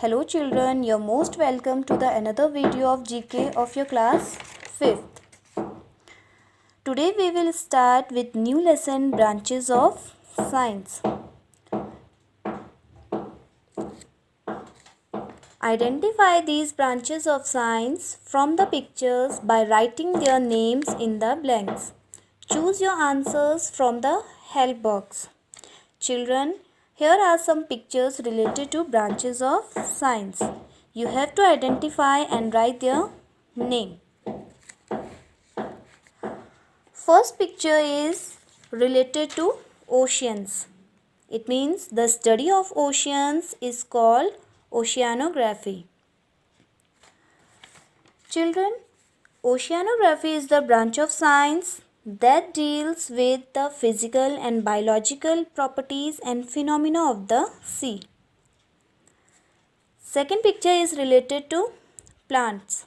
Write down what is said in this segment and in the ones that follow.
Hello children, you're most welcome to the another video of GK of your class 5th. Today we will start with new lesson branches of science. Identify these branches of science from the pictures by writing their names in the blanks. Choose your answers from the help box. Children, here are some pictures related to branches of science. You have to identify and write their name. First picture is related to oceans. It means the study of oceans is called oceanography. Children, oceanography is the branch of science that deals with the physical and biological properties and phenomena of the sea. Second picture is related to plants.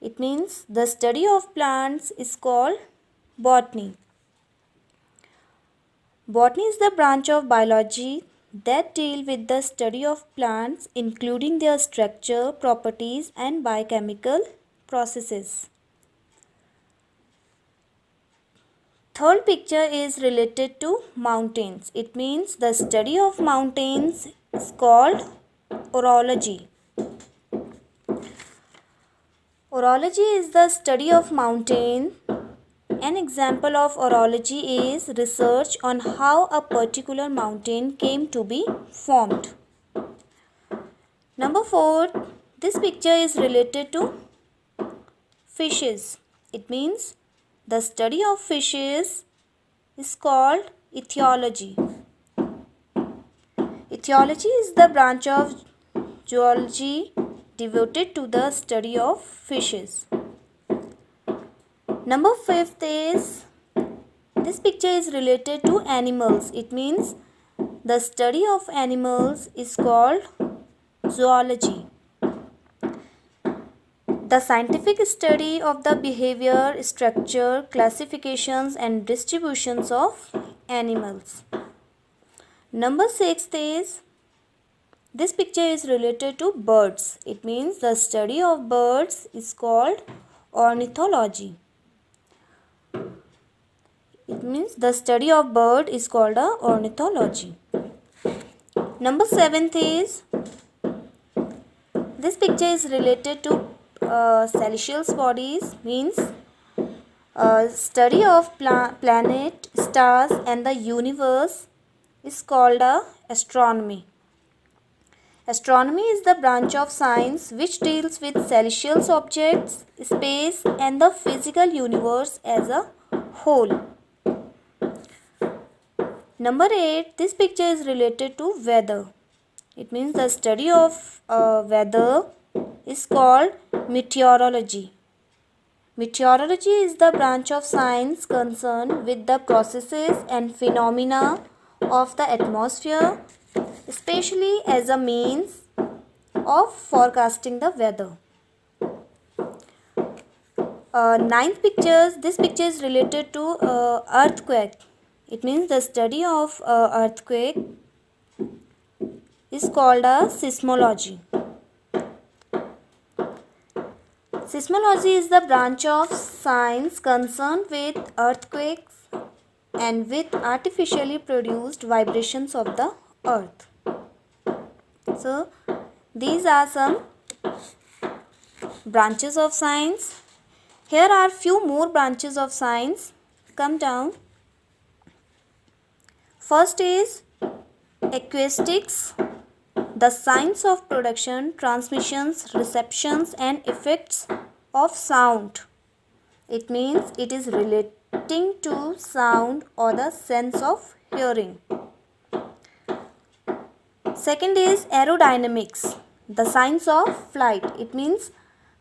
It means the study of plants is called botany. Botany is the branch of biology that deal with the study of plants, including their structure, properties and biochemical processes. Third picture is related to mountains. It means the study of mountains is called orology. Orology is the study of mountain. An example of orology is research on how a particular mountain came to be formed. Number 4, this picture is related to fishes. It means the study of fishes is called ichthyology. Ichthyology is the branch of zoology devoted to the study of fishes. Number 5 is, this picture is related to animals. It means the study of animals is called zoology. The scientific study of the behavior, structure, classifications and distributions of animals. Number 6 is, this picture is related to birds. It means the study of birds is called ornithology. It means the study of bird is called ornithology. Number 7 is, this picture is related to celestial bodies. Means study of planet, stars and the universe is called astronomy. Astronomy is the branch of science which deals with celestial objects, space and the physical universe as a whole. Number 8, this picture is related to weather. It means the study of weather is called meteorology. Meteorology is the branch of science concerned with the processes and phenomena of the atmosphere, especially as a means of forecasting the weather. Ninth picture, this picture is related to earthquake. It means the study of earthquake is called seismology. Seismology is the branch of science concerned with earthquakes and with artificially produced vibrations of the earth. So, these are some branches of science. Here are few more branches of science. Come down. First is acoustics, the science of production, transmissions, receptions and effects of sound. It means it is relating to sound or the sense of hearing. Second is aerodynamics, the science of flight. It means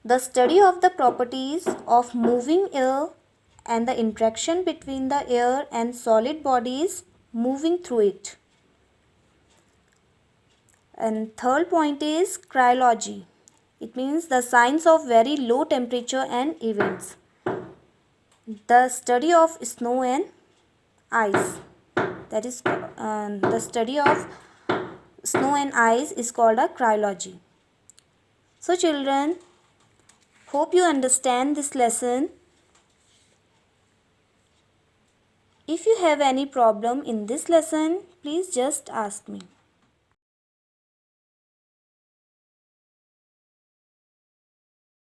the study of the properties of moving air and the interaction between the air and solid bodies moving through it. And third point is cryology. It means the science of very low temperature and events. The study of snow and ice. That is the study of snow and ice is called a cryology. So children, hope you understand this lesson. If you have any problem in this lesson, please just ask me.